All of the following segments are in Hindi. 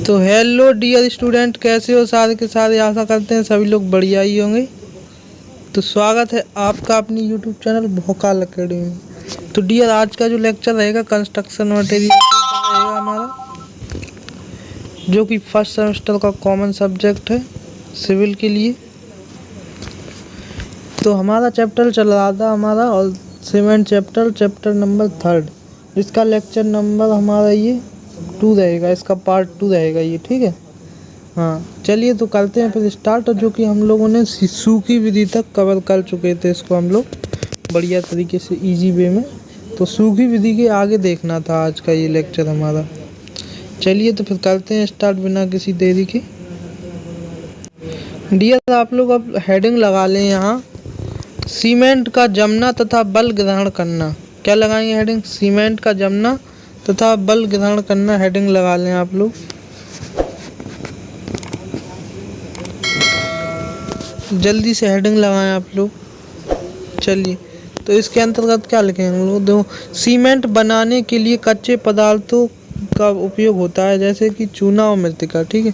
तो हेलो डियर स्टूडेंट, कैसे हो सारे के सारे। आशा करते हैं सभी लोग बढ़िया ही होंगे। तो स्वागत है आपका अपनी यूट्यूब चैनल भोकाल अकेडमी में। तो डियर, आज का जो लेक्चर रहेगा कंस्ट्रक्शन मटेरियल रहेगा हमारा, जो कि फर्स्ट सेमेस्टर का कॉमन सब्जेक्ट है सिविल के लिए। तो हमारा चैप्टर चल रहा था हमारा और सीमेंट चैप्टर नंबर 3, जिसका लेक्चर नंबर हमारा ये 2 रहेगा, इसका पार्ट 2 रहेगा ये, ठीक है। हाँ चलिए तो करते हैं फिर स्टार्ट। जो कि हम लोगों ने सूखी विधि तक कवर कर चुके थे इसको हम लोग बढ़िया तरीके से इजी वे में। तो सूखी विधि के आगे देखना था आज का ये लेक्चर हमारा। चलिए तो फिर करते हैं स्टार्ट बिना किसी देरी के। डियर, आप लोग अब हेडिंग लगा लें यहाँ, सीमेंट का जमना तथा बल ग्रहण करना। क्या लगाएंगे हेडिंग? सीमेंट का जमना तथा बल ग्रहण करना हेडिंग लगा लें आप लोग। जल्दी से हेडिंग लगाएं आप लोग। चलिए तो इसके अंतर्गत क्या लिखेंगे हम लोग? देखो, सीमेंट बनाने के लिए कच्चे पदार्थों का उपयोग होता है, जैसे कि चूना और मृतिका, ठीक है।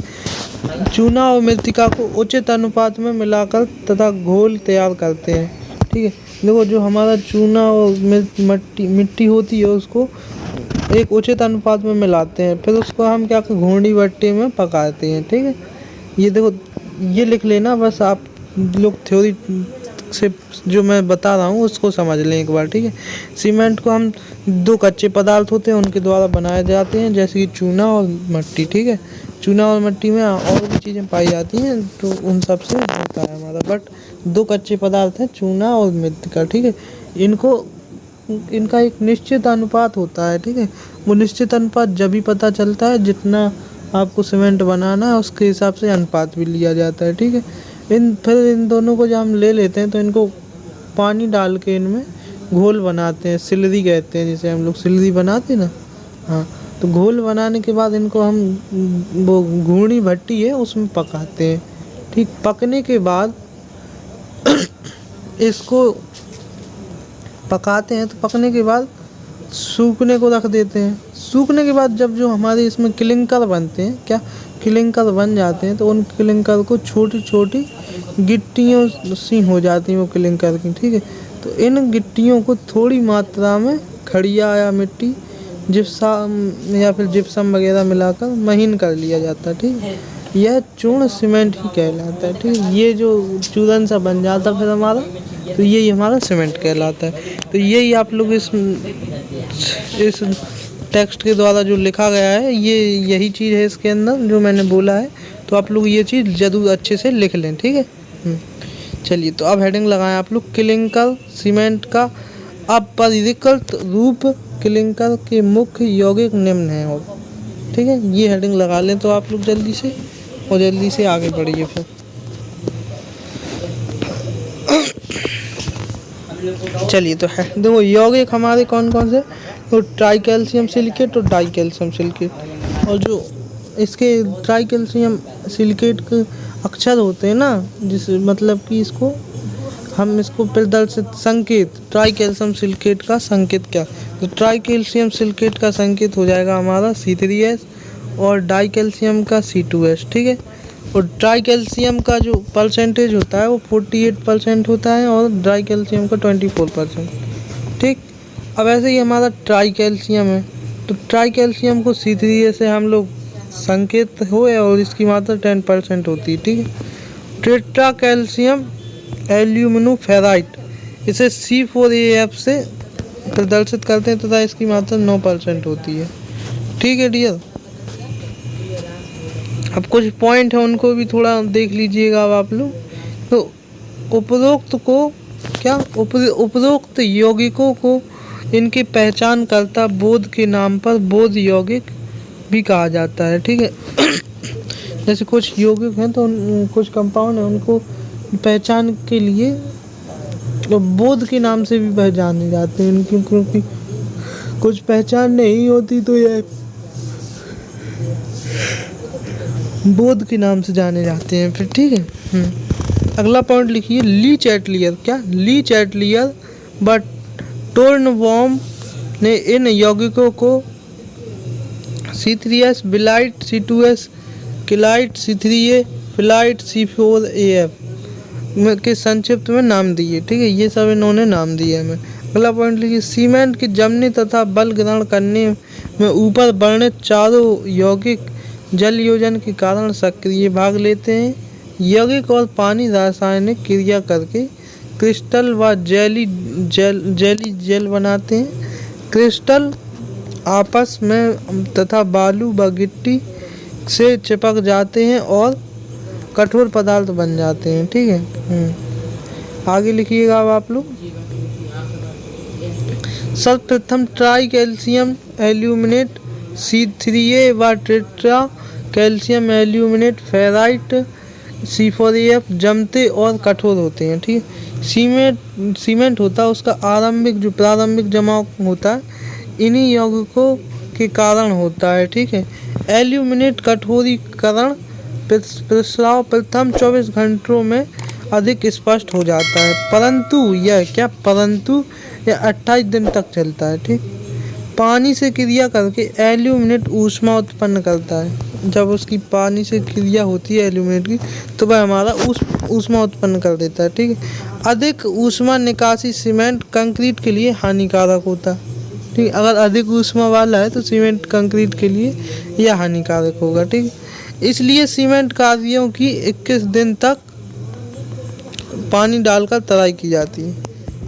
चूना और मृतिका को उचित अनुपात में मिलाकर तथा घोल तैयार करते हैं, ठीक है। देखो, जो हमारा चूना और मिट्टी होती है उसको एक उचित अनुपात में मिलाते हैं, फिर उसको हम क्या घूर्णी भट्टी में पकाते हैं, ठीक है। ये देखो, ये लिख लेना बस, आप लोग थ्योरी से जो मैं बता रहा हूँ उसको समझ लें एक बार, ठीक है। सीमेंट को हम 2 कच्चे पदार्थ होते हैं उनके द्वारा बनाए जाते हैं, जैसे कि चूना और मिट्टी, ठीक है। चूना और मिट्टी में और भी चीज़ें पाई जाती हैं तो उन सब से होता है हमारा, बट 2 कच्चे पदार्थ हैं, चूना और मिट्टी का, ठीक है। इनका एक निश्चित अनुपात होता है, ठीक है। वो निश्चित अनुपात जब भी पता चलता है जितना आपको सीमेंट बनाना है उसके हिसाब से अनुपात भी लिया जाता है, ठीक है। फिर इन दोनों को जब हम ले लेते हैं तो इनको पानी डाल के इनमें घोल बनाते हैं, सिलरी कहते हैं जिसे हम लोग, सिलरी बनाते हैं ना। हाँ, तो घोल बनाने के बाद इनको हम वो घूर्णी भट्टी है उसमें पकाते हैं, ठीक। पकने के बाद इसको पकाते हैं, तो पकने के बाद सूखने को रख देते हैं। सूखने के बाद जब जो हमारे इसमें क्लिंकर बनते हैं, क्या क्लिंकर बन जाते हैं, तो उन क्लिंकर को छोटी छोटी गिट्टियों सी हो जाती हैं वो क्लिंकर की, ठीक है। तो इन गिट्टियों को थोड़ी मात्रा में खड़िया या मिट्टी, जिप्सम या फिर जिप्सम वगैरह मिलाकर महीन कर लिया जाता है, ठीक है। यह चूर्ण सीमेंट ही कहलाता है, ठीक है। ये जो चूरन सा बन जाता है फिर हमारा, तो यही हमारा सीमेंट कहलाता है। तो यही आप लोग इस टेक्स्ट के द्वारा जो लिखा गया है, ये यही चीज़ है इसके अंदर जो मैंने बोला है। तो आप लोग ये चीज़ ज़रूर अच्छे से लिख लें, ठीक है। चलिए तो अब हेडिंग लगाएं आप लोग, क्लिंकर सीमेंट का अपरिष्कृत रूप, क्लिंकर के मुख्य यौगिक निम्न हैं, और ठीक है, ये हेडिंग लगा लें तो आप लोग जल्दी से, और जल्दी से आगे बढ़िए फिर। चलिए तो देखो, यौगिक हमारे कौन कौन से, तो ट्राई कैल्शियम सिलिकेट और डाई कैल्शियम सिलिकेट। और जो इसके ट्राई कैल्शियम सिलिकेट के अक्षर होते हैं ना, जिस मतलब कि इसको हम इसको प्रदर्शित संकेत, ट्राई कैल्शियम सिलिकेट का संकेत क्या, तो ट्राई कैल्शियम सिलिकेट का संकेत हो जाएगा हमारा C3S और डाई कैल्शियम का C2S, ठीक है। और ट्राई कैल्शियम का जो परसेंटेज होता है वो 48% होता है और डाई कैल्शियम का 24%, ठीक। अब ऐसे ही हमारा ट्राई कैल्शियम है, तो ट्राई कैल्शियम को C3S से हम लोग संकेत हुए और इसकी मात्रा 10% होती है, ठीक है। टेट्रा कैल्शियम एल्यूमिनो फेराइट, इसे C4AF से प्रदर्शित करते हैं तथा इसकी मात्रा 9% होती है, ठीक है डियर। अब कुछ पॉइंट है उनको भी थोड़ा देख लीजिएगा अब आप लोग। तो उपरोक्त को क्या, उपरोक्त यौगिकों को इनकी पहचान करता बोध के नाम पर बोध यौगिक भी कहा जाता है, ठीक है। जैसे कुछ यौगिक हैं तो कुछ कंपाउंड हैं, उनको पहचान के लिए तो बोध के नाम से भी पहचाने जाते हैं इनकी, क्योंकि कुछ पहचान नहीं होती तो ये बोध के नाम से जाने जाते हैं फिर, ठीक है। अगला पॉइंट लिखिए, ली चैटलियर, क्या ली चैटलियर बट टोर्नबॉम ने इन यौगिकों को C3S बिलाइट C2S किलाइट C3A, फिलाइट C4AF के संक्षिप्त में नाम दिए। ठीक है, ये सब इन्होंने नाम दिए हमें। अगला पॉइंट लिखिए, सीमेंट के जमने तथा बल ग्रहण करने में ऊपर वर्णित चारों यौगिक जल योजन के कारण सक्रिय भाग लेते हैं। यौगिक और पानी रासायनिक क्रिया करके क्रिस्टल व जेली जेल बनाते हैं। क्रिस्टल आपस में तथा बालू व गिट्टी से चिपक जाते हैं और कठोर पदार्थ बन जाते हैं। ठीक है, आगे लिखिएगा अब आप लोग। सर्वप्रथम ट्राई कैल्शियम एल्यूमिनेट C3A व tetra calcium aluminate ferrite C4AF जमते और कठोर होते हैं। ठीक है, सीमेंट होता है उसका प्रारंभिक जमाव होता है, इन्हीं यौगिकों के कारण होता है। ठीक है, एल्यूमिनेट कठोरीकरण प्रस्राव प्रथम 24 घंटों में अधिक स्पष्ट हो जाता है, परंतु यह 28 दिन तक चलता है। ठीक, पानी से क्रिया करके एल्यूमिनेट ऊष्मा उत्पन्न करता है। जब उसकी पानी से क्रिया होती है एल्यूमिनेट की, तो वह हमारा ऊष्मा उत्पन्न कर देता है। ठीक है, अधिक ऊष्मा निकासी सीमेंट कंक्रीट के लिए हानिकारक होता है। ठीक, अगर अधिक ऊष्मा वाला है तो सीमेंट कंक्रीट के लिए यह हानिकारक होगा। ठीक, इसलिए सीमेंट कार्यों की 21 दिन तक पानी डालकर तराई की जाती है।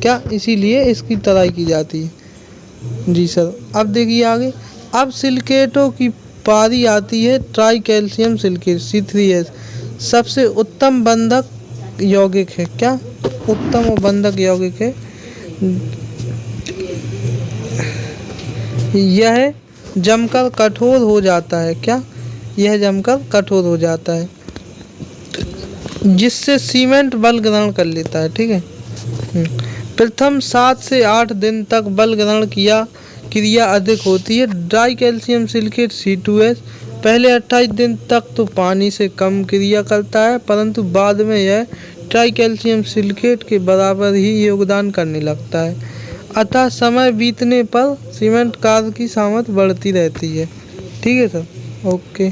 क्या, इसीलिए इसकी तराई की जाती है। जी सर, अब देखिए आगे। अब सिलिकेटों की पारी आती है। ट्राई कैल्शियम सिलिकेट C3S सबसे उत्तम बंधक यौगिक है। क्या, उत्तम और बंधक यौगिक है। यह जमकर कठोर हो जाता है। क्या, यह जमकर कठोर हो जाता है, जिससे सीमेंट बल ग्रहण कर लेता है। ठीक है, प्रथम 7 से 8 दिन तक बल ग्रहण क्रिया अधिक होती है। ड्राई कैल्शियम सिलिकेट C2S पहले 28 दिन तक तो पानी से कम क्रिया करता है, परंतु बाद में यह ट्राई कैल्शियम सिलिकेट के बराबर ही योगदान करने लगता है। अतः समय बीतने पर सीमेंट कार्य की सामर्थ्य बढ़ती रहती है। ठीक है सर, ओके।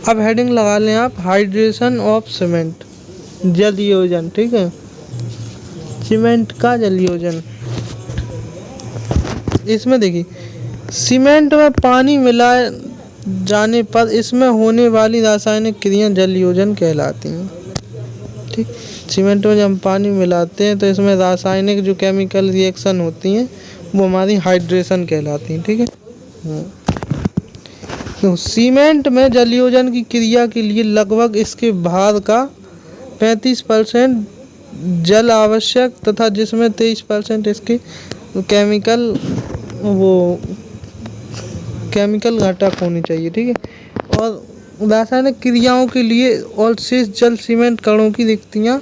अब हेडिंग लगा लें आप, हाइड्रेशन ऑफ सीमेंट, जल योजन। ठीक है, सीमेंट का जल योजन। इसमें देखिए, सीमेंट में पानी मिलाए जाने पर इसमें होने वाली रासायनिक क्रिया जल योजन कहलाती हैं। ठीक, सीमेंट में जब हम पानी मिलाते हैं तो इसमें रासायनिक जो केमिकल रिएक्शन होती हैं वो हमारी हाइड्रेशन कहलाती हैं। ठीक है, तो सीमेंट में जल योजन की क्रिया के लिए लगभग इसके भार का 35% जल आवश्यक तथा जिसमें 23% इसके केमिकल घटक होनी चाहिए। ठीक है, और रासायनिक क्रियाओं के लिए और शेष जल सीमेंट कणों की रिक्तियां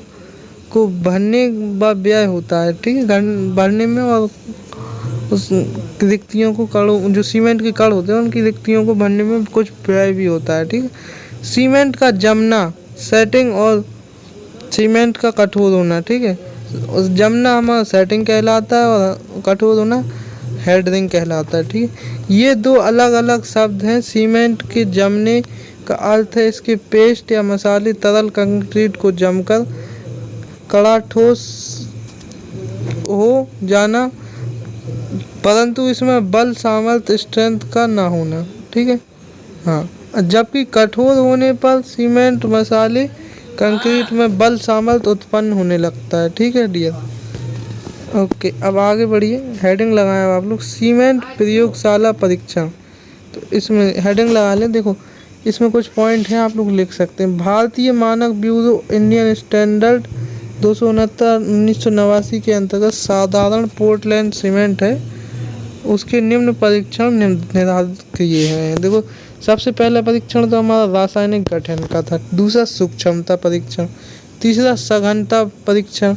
को भरने व व्यय होता है। ठीक है, भरने में और उस रिक्तियों को कणों जो सीमेंट के कण होते हैं उनकी रिक्तियों को भरने में कुछ व्यय भी होता है। ठीक है, सीमेंट का जमना सेटिंग और सीमेंट का कठोर होना। ठीक है, उस जमना हमारा सेटिंग कहलाता है और कठोर होना हेडरिंग कहलाता है। ठीक है, ये दो अलग अलग शब्द हैं। सीमेंट के जमने का अर्थ है इसके पेस्ट या मसाले तरल कंक्रीट को जमकर कड़ा ठोस हो जाना, परंतु इसमें बल सामर्थ्य स्ट्रेंथ का ना होना। ठीक है, हाँ, जबकि कठोर होने पर सीमेंट मसाले कंक्रीट में बल सामर्थ्य उत्पन्न होने लगता है। ठीक है डियर, ओके। अब आगे बढ़िए, हेडिंग लगाएं आप लोग, सीमेंट प्रयोगशाला परीक्षण। तो इसमें हेडिंग लगा लें। देखो, इसमें कुछ पॉइंट हैं, आप लोग लिख सकते हैं। भारतीय मानक ब्यूरो इंडियन स्टैंडर्ड 269/1989 के अंतर्गत साधारण पोर्टलैंड सीमेंट है, उसके निम्न परीक्षण निर्धारित किए हैं। देखो, सबसे पहला परीक्षण तो हमारा रासायनिक गठन का था, दूसरा सूक्ष्मता परीक्षण, तीसरा सघनता परीक्षण,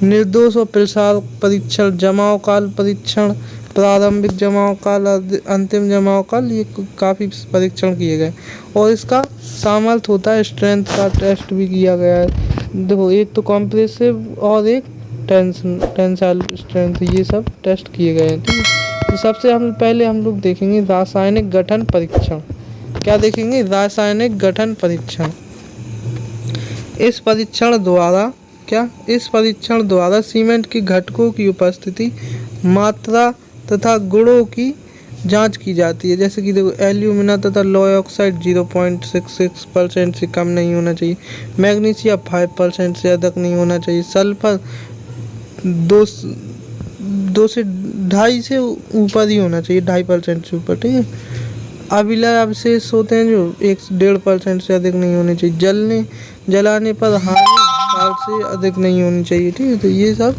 निर्दोष और प्रसार परीक्षण, जमाव काल परीक्षण, प्रारंभिक जमाव काल, अंतिम जमाव काल, ये काफ़ी परीक्षण किए गए। और इसका सामर्थ्य होता है, स्ट्रेंथ का टेस्ट भी किया गया है। देखो, एक तो कॉम्प्रेसिव और एक टेंसाइल स्ट्रेंथ, ये सब टेस्ट किए गए हैं। ठीक है, तो सबसे पहले हम लोग देखेंगे रासायनिक गठन परीक्षण। क्या देखेंगे, रासायनिक गठन परीक्षण। इस परीक्षण द्वारा सीमेंट के घटकों की उपस्थिति, मात्रा तथा गुणों की जांच की जाती है। जैसे कि देखो, एल्यूमिना तथा लॉय ऑक्साइड 0.66% से कम नहीं होना चाहिए, मैग्नीशियम 5% से अधिक नहीं होना चाहिए, सल्फर 2 से 2.5 से ऊपर ही होना चाहिए, 2.5% से ऊपर, ठीक है। अभिलय अवशेष होते हैं जो 1-1.5% से अधिक नहीं होने चाहिए, जलाने पर हानिकारक से अधिक नहीं होनी चाहिए, ठीक है। तो ये सब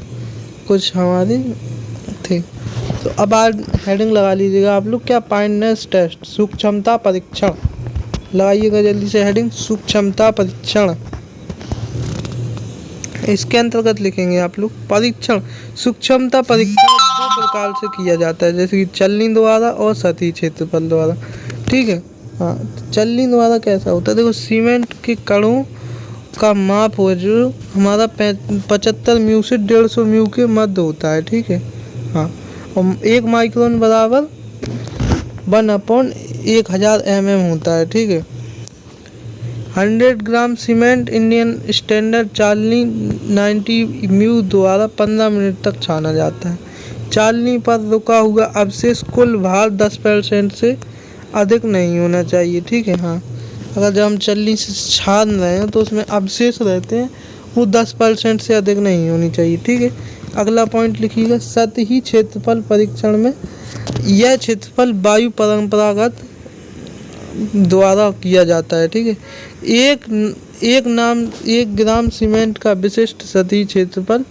कुछ हमारे थे। तो अब आज हेडिंग लगा लीजिएगा आप लोग, क्या, फाइननेस टेस्ट, सूक्ष्मता परीक्षण। लगाइएगा जल्दी से हेडिंग, सूक्ष्मता परीक्षण। इसके अंतर्गत लिखेंगे आप लोग परीक्षण। सूक्ष्मता परीक्षण 2 प्रकार से किया जाता है, जैसे कि चलनी द्वारा और सतही क्षेत्रफल द्वारा, ठीक है। हाँ, चलनी द्वारा कैसा होता है, देखो, सीमेंट के कणों का माप हो जो हमारा 75 म्यू से 150 म्यू के मध्य होता है, ठीक है। हाँ, और 1 माइक्रोन बराबर 1/1000 mm होता है, ठीक है। 100 ग्राम सीमेंट इंडियन स्टैंडर्ड चालनी 90 म्यू द्वारा 15 मिनट तक छाना जाता है। चालनी पर रुका हुआ अवशेष कुल भार 10% से अधिक नहीं होना चाहिए, ठीक है। हाँ, अगर जब हम चलनी से छान रहे हैं तो उसमें अवशेष रहते हैं, वो 10% से अधिक नहीं होनी चाहिए, ठीक है। अगला पॉइंट लिखिएगा, सतही क्षेत्रफल परीक्षण में यह क्षेत्रफल वायु परंपरागत द्वारा किया जाता है, ठीक है। 1 ग्राम सीमेंट का विशिष्ट सतही क्षेत्रफल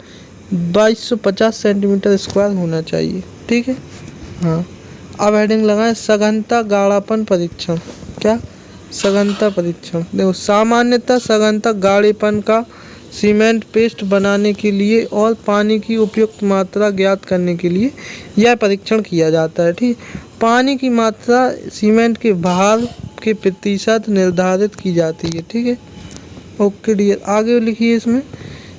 2250 सेंटीमीटर स्क्वायर होना चाहिए, ठीक है। हाँ, अब हेडिंग लगाएं, सघनता गाढ़ापन परीक्षण। क्या, सघनता परीक्षण। देखो, सामान्यतः सघनता गाढ़ेपन का सीमेंट पेस्ट बनाने के लिए और पानी की उपयुक्त मात्रा ज्ञात करने के लिए यह परीक्षण किया जाता है, ठीक। पानी की मात्रा सीमेंट के भार के प्रतिशत निर्धारित की जाती है, ठीक है। ओके डियर, आगे लिखिए इसमें,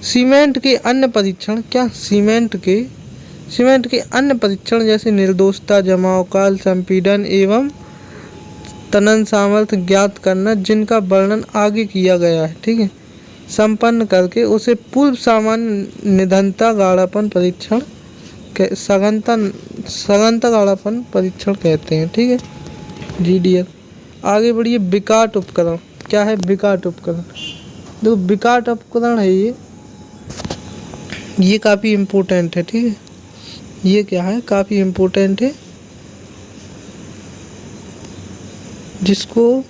सीमेंट के अन्य परीक्षण। क्या, सीमेंट के अन्य परीक्षण जैसे निर्दोषता, जमाव काल, संपीड़न एवं तनन सामर्थ्य ज्ञात करना, जिनका वर्णन आगे किया गया है, ठीक है, संपन्न करके उसे पूर्व सामान्य निधनता गाढ़ापन परीक्षण, सघनता गाढ़ापन परीक्षण कहते हैं, ठीक है जी डियर। आगे बढ़िए, विकाट उपकरण। क्या है विकाट उपकरण, देखो, विकाट उपकरण है ये काफ़ी इम्पोर्टेंट है, ठीक है। ये क्या है, काफ़ी इम्पोर्टेंट है, जिसको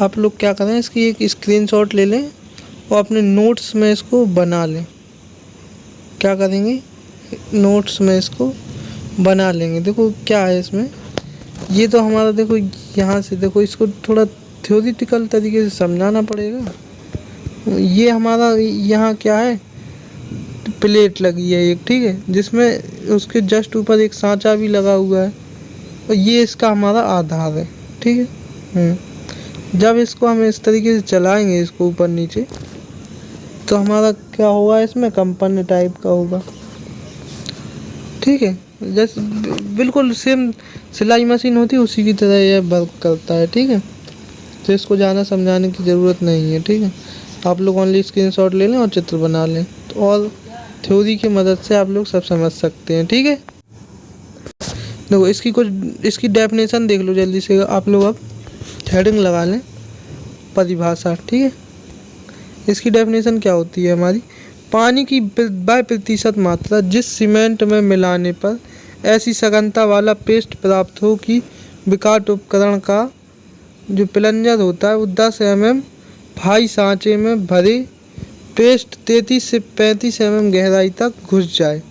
आप लोग क्या करें, इसकी एक स्क्रीनशॉट ले लें और अपने नोट्स में इसको बना लें। क्या करेंगे, नोट्स में इसको बना लेंगे। देखो क्या है इसमें, ये तो हमारा, देखो यहाँ से, देखो इसको थोड़ा थ्योरेटिकल तरीके से समझाना पड़ेगा। ये हमारा यहाँ क्या है, प्लेट लगी है एक, ठीक है, जिसमें उसके जस्ट ऊपर एक सांचा भी लगा हुआ है, और ये इसका हमारा आधार है, ठीक है। जब इसको हम इस तरीके से चलाएंगे, इसको ऊपर नीचे, तो हमारा क्या होगा, इसमें कंपन टाइप का होगा, ठीक है। जैसे बिल्कुल सेम सिलाई मशीन होती है उसी की तरह यह वर्क करता है, ठीक है। तो इसको ज़्यादा समझाने की ज़रूरत नहीं है, ठीक है। आप लोग ओनली स्क्रीनशॉट ले लें और चित्र बना लें, तो और थ्योरी की मदद से आप लोग सब समझ सकते हैं, ठीक है। देखो, इसकी डेफिनेशन देख लो जल्दी से आप लोग। अब हेडिंग लगा लें, परिभाषा, ठीक है। इसकी डेफिनेशन क्या होती है हमारी, पानी की बाय प्रतिशत मात्रा जिस सीमेंट में मिलाने पर ऐसी सघनता वाला पेस्ट प्राप्त हो कि विकाट उपकरण का जो प्लंजर होता है वो 10 mm भाई सांचे में भरे पेस्ट 33 से 35 mm गहराई तक घुस जाए,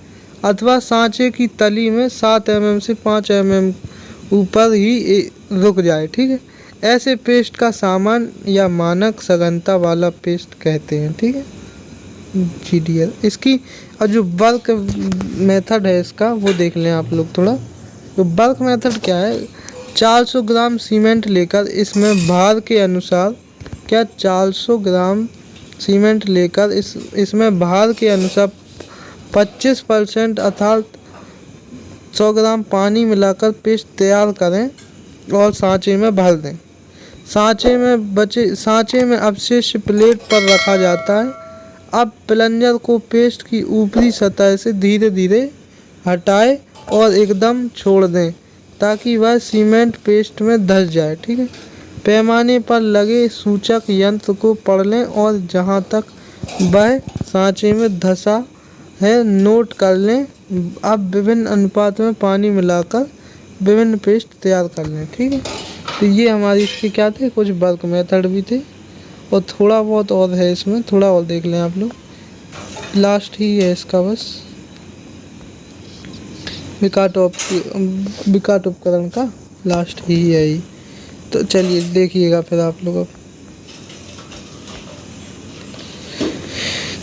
अथवा सांचे की तली में 7 mm से 5 mm ऊपर ही रुक जाए, ठीक है। ऐसे पेस्ट का सामान या मानक सघनता वाला पेस्ट कहते हैं, ठीक है जी डियर। इसकी और जो बल्क मेथड है इसका वो देख लें आप लोग थोड़ा। तो बल्क मेथड क्या है, 400 ग्राम सीमेंट लेकर इसमें भार के अनुसार, क्या 400 ग्राम सीमेंट लेकर इसमें भार के अनुसार 25% अर्थात 100 ग्राम पानी मिलाकर पेस्ट तैयार करें और सांचे में भर दें। सांचे में अवशेष प्लेट पर रखा जाता है। अब प्लंजर को पेस्ट की ऊपरी सतह से धीरे धीरे हटाएं और एकदम छोड़ दें ताकि वह सीमेंट पेस्ट में धंस जाए। ठीक है, पैमाने पर लगे सूचक यंत्र को पढ़ लें और जहां तक वह सांचे में धंसा है नोट कर लें। अब विभिन्न अनुपात में पानी मिलाकर विभिन्न पेस्ट तैयार कर लें। ठीक है, तो ये हमारी इसके क्या थे, कुछ वर्क मेथड भी थे और थोड़ा बहुत और है इसमें, थोड़ा और देख लें आप लोग। लास्ट ही है इसका बस, विकाट उपकरण का लास्ट ही है ये। तो चलिए देखिएगा फिर आप लोग। अब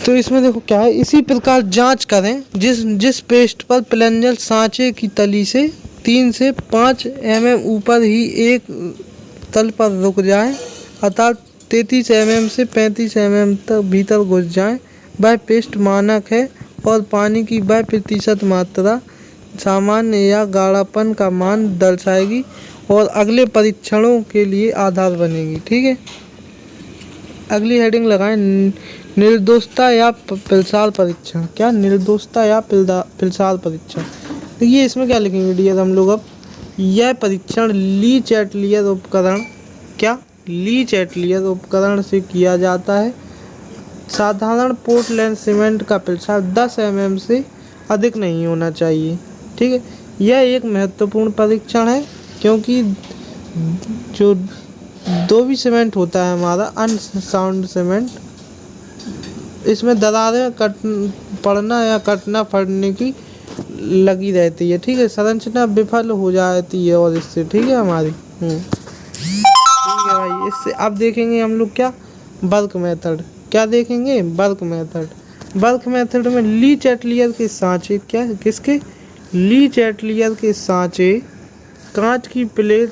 तो इसमें देखो क्या है, इसी प्रकार जांच करें जिस पेस्ट पर प्लंजर सांचे की तली से 3 से 5 mm ऊपर ही एक तल पर रुक जाए, अर्थात 33 mm से 35 mm तक भीतर घुस जाए, वह पेस्ट मानक है और पानी की वह प्रतिशत मात्रा सामान्य या गाढ़ापन का मान दर्शाएगी और अगले परीक्षणों के लिए आधार बनेगी। ठीक है, अगली हेडिंग लगाएं, निर्दोषता या पिलसाल परीक्षण। क्या निर्दोषता या पिलसाल परीक्षण, देखिए इसमें क्या लिखेंगे डियर हम लोग। अब यह परीक्षण ली चैटलियर उपकरण से किया जाता है। साधारण पोर्टलैंड सीमेंट का पिलसाल 10 mm से अधिक नहीं होना चाहिए। ठीक है, यह एक महत्वपूर्ण परीक्षण है क्योंकि जो दो भी सीमेंट होता है हमारा अनसाउंड सीमेंट, इसमें दरारें पड़ना या कटना फटने की लगी रहती है। ठीक है, संरचना विफल हो जाती है और इससे ठीक है हमारी ठीक है भाई। इससे अब देखेंगे हम लोग क्या, वर्क मेथड। क्या देखेंगे, वर्क मेथड। वर्क मेथड में ली चैटलियर के सांचे, क्या किसके, ली चैटलियर के सांचे कांच की प्लेट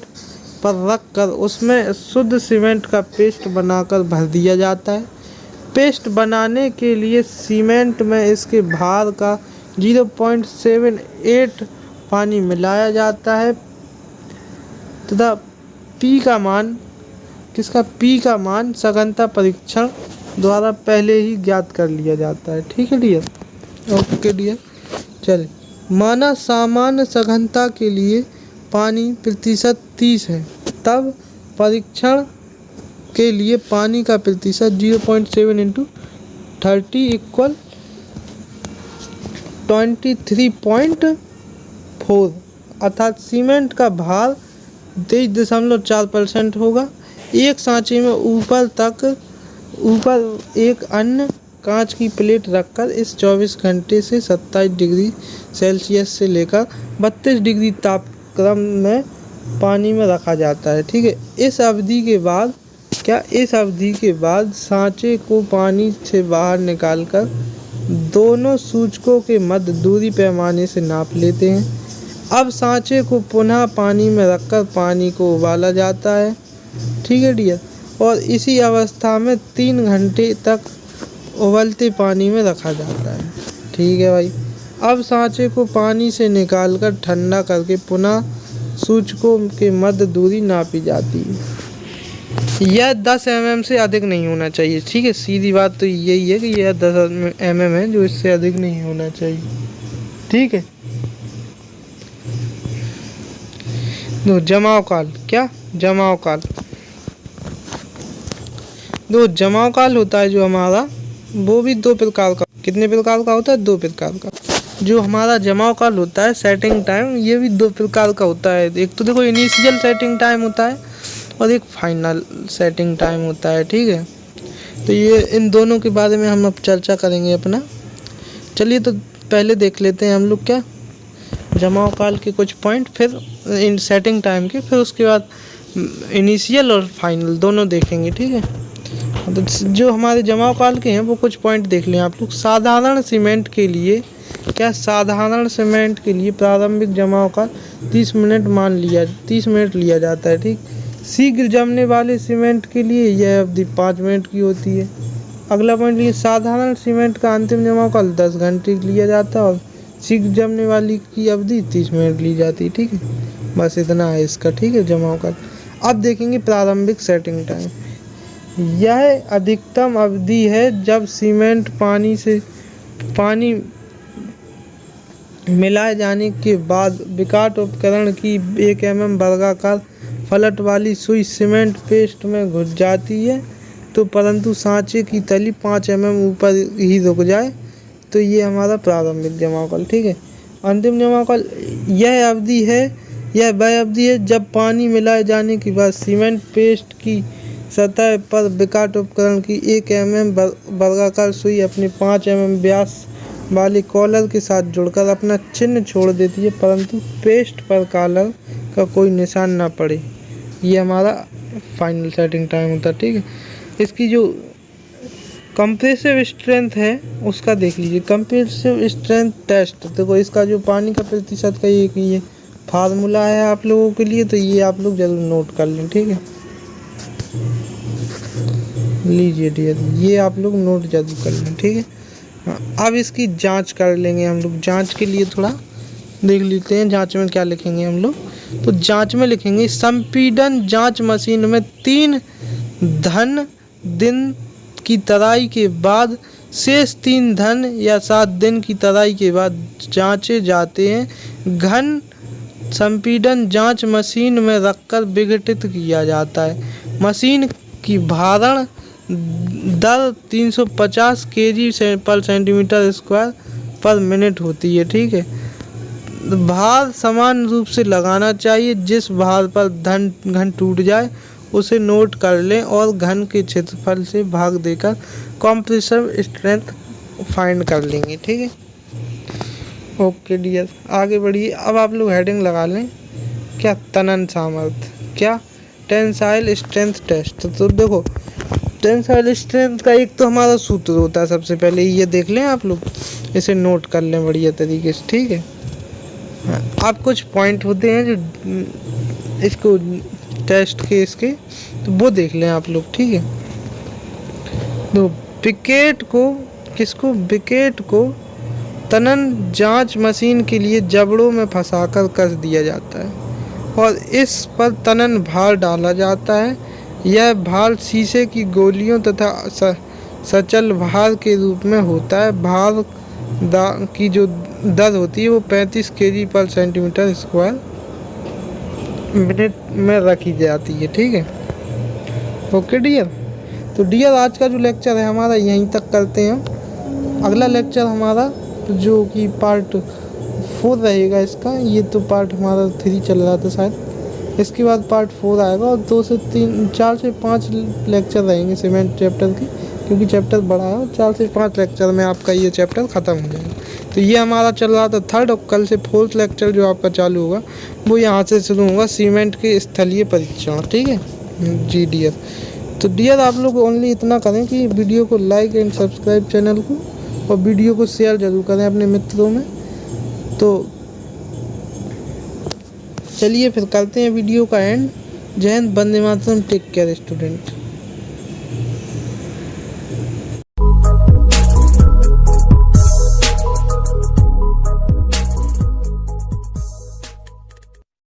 पर रखकर उसमें शुद्ध सीमेंट का पेस्ट बनाकर भर दिया जाता है। पेस्ट बनाने के लिए सीमेंट में इसके भार का 0.78 पानी मिलाया जाता है तथा पी का मान सघनता परीक्षण द्वारा पहले ही ज्ञात कर लिया जाता है। ठीक है डियर, ओके डियर। चलिए, माना सामान्य सघनता के लिए पानी प्रतिशत 30 है, तब परीक्षण के लिए पानी का प्रतिशत 0.7 × 30 = 23.4, अर्थात सीमेंट का भार 23.4% होगा। एक सांचे में ऊपर एक अन्य कांच की प्लेट रखकर इस 24 घंटे से 27 डिग्री सेल्सियस से लेकर 32 डिग्री तापक्रम में पानी में रखा जाता है। ठीक है, इस अवधि के बाद सांचे को पानी से बाहर निकालकर दोनों सूचकों के मध्य दूरी पैमाने से नाप लेते हैं। अब सांचे को पुनः पानी में रखकर पानी को उबाला जाता है। ठीक है डियर, और इसी अवस्था में 3 घंटे तक उबलते पानी में रखा जाता है। ठीक है भाई, अब सांचे को पानी से निकालकर ठंडा करके पुनः सूचकों के मध्य दूरी नापी जाती है। यह 10 mm से अधिक नहीं होना चाहिए। ठीक है, सीधी बात तो यही है कि यह 10 mm है जो इससे अधिक नहीं होना चाहिए। ठीक है, दो जमाव काल। क्या जमाव काल, दो जमाव काल होता है जो हमारा, वो भी 2 प्रकार का। कितने प्रकार का होता है, 2 प्रकार का। जो हमारा जमाव काल होता है सेटिंग टाइम, ये भी 2 प्रकार का होता है। एक तो देखो इनिशियल सेटिंग टाइम होता है और एक फाइनल सेटिंग टाइम होता है। ठीक है, तो ये इन दोनों के बारे में हम अब चर्चा करेंगे अपना। चलिए तो पहले देख लेते हैं हम लोग क्या, जमाव काल के कुछ पॉइंट, फिर इन सेटिंग टाइम के, फिर उसके बाद इनिशियल और फाइनल दोनों देखेंगे। ठीक है, तो जो हमारे जमाव काल के हैं वो कुछ पॉइंट देख लें आप लोग। साधारण सीमेंट के लिए प्रारंभिक जमाव काल 30 मिनट लिया जाता है। ठीक, शीघ्र जमने वाले सीमेंट के लिए यह अवधि 5 मिनट की होती है। अगला पॉइंट लिए, साधारण सीमेंट का अंतिम जमाव काल 10 घंटे लिया जाता है और शीघ्र जमने वाली की अवधि 30 मिनट ली जाती है। ठीक है, बस इतना है इसका, ठीक है, जमाव का। अब देखेंगे प्रारंभिक सेटिंग टाइम। यह अधिकतम अवधि है जब सीमेंट पानी मिलाए जाने के बाद विकट उपकरण की 1 mm वर्गाकार फलट वाली सुई सीमेंट पेस्ट में घुस जाती है तो परंतु सांचे की तली 5 mm ऊपर ही रुक जाए तो ये हमारा प्रारंभिक जमाव काल, ठीक है। अंतिम जमाव काल, यह वह अवधि है जब पानी मिलाए जाने के बाद सीमेंट पेस्ट की सतह पर विकट उपकरण की 1 mm वर्गाकार सुई अपने 5 mm व्यास वाले कॉलर के साथ जुड़कर अपना चिन्ह छोड़ देती है परंतु पेस्ट पर कॉलर का कोई निशान ना पड़े। ये हमारा फाइनल सेटिंग टाइम होता है, ठीक है। इसकी जो कंप्रेसिव स्ट्रेंथ है उसका देख लीजिए। कंप्रेसिव स्ट्रेंथ टेस्ट, देखो इसका जो पानी का प्रतिशत का ये फार्मूला है आप लोगों के लिए, तो ये आप लोग जरूर नोट कर लें, ठीक है। लीजिए डियर, ये आप लोग नोट जरूर कर लें, ठीक है। अब इसकी जांच कर लेंगे हम लोग। जांच के लिए थोड़ा देख लेते हैं जांच में क्या लिखेंगे हम लोग। तो जांच में लिखेंगे संपीड़न जांच मशीन में 3 दिन की तराई के बाद शेष 3 दिन या 7 दिन की तराई के बाद जांचे जाते हैं। घन संपीड़न जांच मशीन में रखकर विघटित किया जाता है। मशीन की भारण दर 350 kg पर सेंटीमीटर स्क्वायर पर मिनट होती है, ठीक है। भार समान रूप से लगाना चाहिए। जिस भार पर घन टूट जाए उसे नोट कर लें और घन के क्षेत्रफल से भाग देकर कंप्रेसिव स्ट्रेंथ फाइंड कर लेंगे, ठीक है। ओके डियर, आगे बढ़िए। अब आप लोग हेडिंग लगा लें, क्या तनन सामर्थ्य, क्या टेंसाइल स्ट्रेंथ टेस्ट। तो देखो टेंसाइल स्ट्रेंथ का एक तो हमारा सूत्र होता है, सबसे पहले ये देख लें आप लोग, इसे नोट कर लें बढ़िया तरीके से, ठीक है। अब कुछ पॉइंट होते हैं जो इसको टेस्ट के इसके, तो वो देख लें आप लोग, ठीक है। तो विकेट को तनन जांच मशीन के लिए जबड़ों में फंसाकर कस दिया जाता है और इस पर तनन भार डाला जाता है। यह भार शीशे की गोलियों तथा सचल भार के रूप में होता है। भार की जो दर होती है वो 35 kg पर सेंटीमीटर स्क्वायर मिनट में रखी जाती है, ठीक है। ओके डियर, तो डियर आज का जो लेक्चर है हमारा यहीं तक करते हैं। अगला लेक्चर हमारा जो कि पार्ट 4 रहेगा इसका, ये तो पार्ट हमारा 3 चल रहा था शायद, इसके बाद पार्ट 4 आएगा और 4 से 5 लेक्चर रहेंगे सीमेंट चैप्टर के, क्योंकि चैप्टर बड़ा है। 4 से 5 लेक्चर में आपका ये चैप्टर ख़त्म हो जाएगा। तो ये हमारा चल रहा था 3rd और कल से 4th लेक्चर जो आपका चालू होगा वो यहाँ से शुरू होगा, सीमेंट के स्थलीय परीक्षण, ठीक है जी डियर। तो डियर आप लोग ओनली इतना करें कि वीडियो को लाइक एंड सब्सक्राइब चैनल को, और वीडियो को शेयर ज़रूर करें अपने मित्रों में। तो चलिए फिर करते हैं वीडियो का एंड। जय Hind, Vande Mataram, take care student.